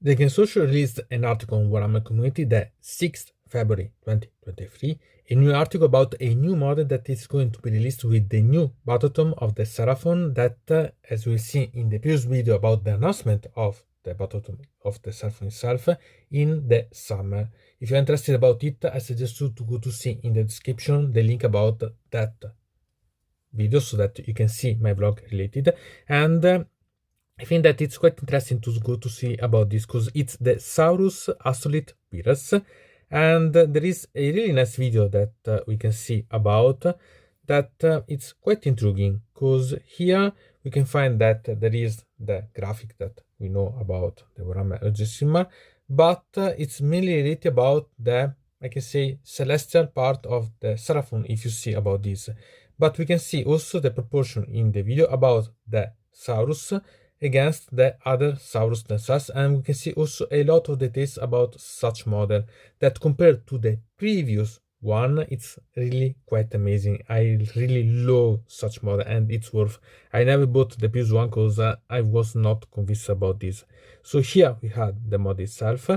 The Game Social released an article on Warhammer community the 6th February 2023, a new article about a new model that is going to be released with the new Battletome of the Seraphon that, as we'll see in the previous video about the announcement of the Battletome of the Seraphon itself, in the summer. If you're interested about it, I suggest you to go to see in the description the link about that video so that you can see my blog related. And I think that it's quite interesting to go to see about this because it's the Saurus Astrolith Beaer, and there is a really nice video that we can see about that. It's quite intriguing because here we can find that there is the graphic that we know about the Warhammer Urgesima, but it's mainly related about the, I can say, celestial part of the Seraphon if you see about this. But we can see also the proportion in the video about the Saurus against the other Saurus themselves, and we can see also a lot of details about such model that compared to the previous one, it's really quite amazing. I really love such model and it's worth. I never bought the previous one because I was not convinced about this. So here we had the model itself,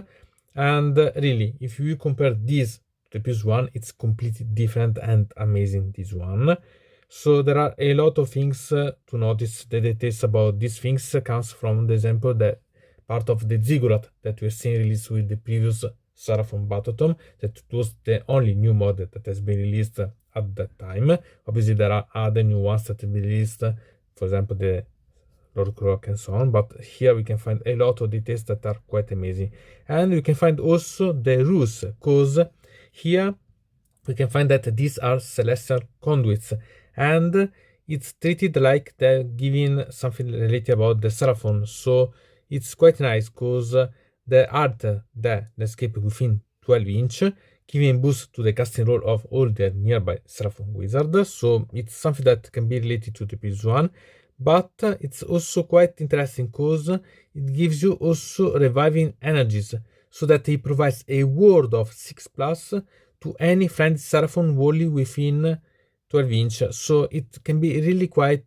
and really, if you compare this to the previous one, it's completely different and amazing, this one. So there are a lot of things to notice. The details about these things comes from the example, the part of the Ziggurath that we have seen released with the previous Seraphon Battletome, that was the only new model that has been released at that time. Obviously there are other new ones that have been released, for example the Lord Croc and so on, but here we can find a lot of details that are quite amazing. And we can find also the rules, because here we can find that these are celestial conduits, and it's treated like they're giving something related about the Seraphon. So it's quite nice because the art, the landscape within 12 inch, giving boost to the casting roll of all the nearby Seraphon wizards. So it's something that can be related to the previous one, but it's also quite interesting because it gives you also reviving energies, so that it provides a ward of 6+ to any friendly Seraphon wholly within 12 inch. So it can be really quite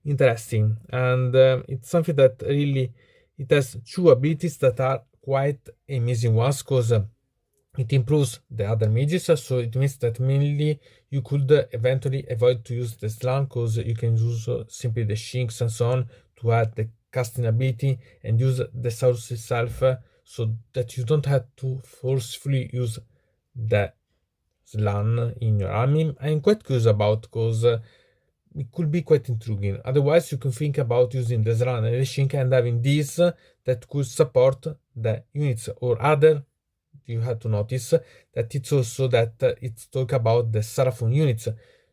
interesting, and it's something that really, it has two abilities that are quite amazing ones, because it improves the other mages. So it means that mainly you could eventually avoid to use the slam, because you can use simply the shinks and so on to add the casting ability and use the saurus itself, so that you don't have to forcefully use the slan in your army. I'm quite curious about, because it could be quite intriguing. Otherwise, you can think about using the slan and the shink and having this that could support the units or other. You have to notice that it's also that it's talk about the Seraphon units.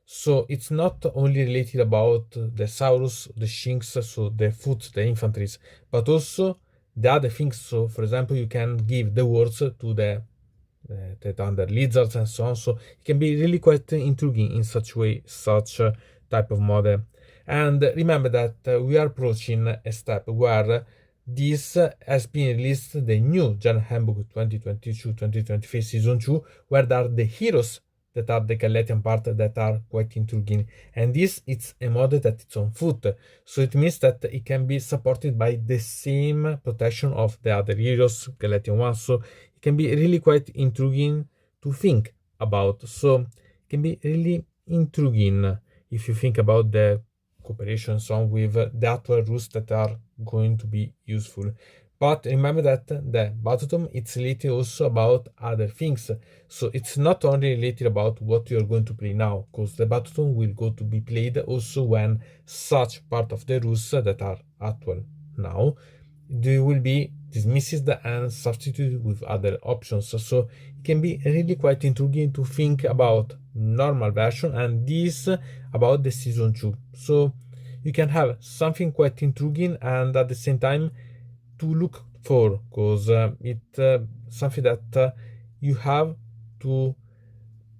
So it's not only related about the saurus, the shinks, so the foot, the infantries, but also the other things. So for example, you can give the words to the thunder lizards and so on. So it can be really quite intriguing in such way, such type of model. And remember that we are approaching a step where this has been released, the new General Handbook 2022-2023 Season 2, where there are the heroes that are the Galatian part that are quite intriguing. And this, it's a model that it's on foot. So it means that it can be supported by the same protection of the other heroes, Galatian ones. So it can be really quite intriguing to think about. So it can be really intriguing if you think about the cooperation song with the actual rules that are going to be useful. But remember that the Battletome, it's related also about other things. So it's not only related about what you're going to play now, because the Battletome will go to be played also when such part of the rules that are actual now, they will be dismissed and substituted with other options. So it can be really quite intriguing to think about normal version and this about the Season 2. So you can have something quite intriguing and at the same time to look for, because it's something that you have to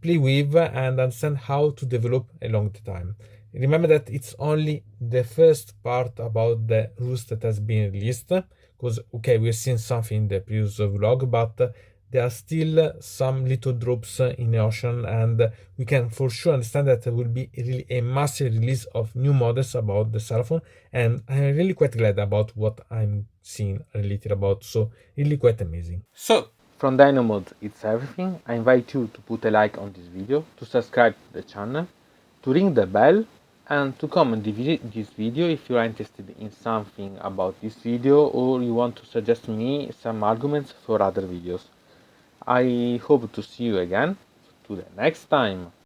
play with and understand how to develop along the time. Remember that it's only the first part about the rules that has been released, because okay, we've seen something in the previous vlog, but there are still some little drops in the ocean, and we can for sure understand that there will be really a massive release of new models about the Seraphon, and I'm really quite glad about what I'm seeing related about, so really quite amazing. So, from Dino Mode, it's everything. I invite you to put a like on this video, to subscribe to the channel, to ring the bell, and to comment this video if you are interested in something about this video or you want to suggest me some arguments for other videos. I hope to see you again to the next time.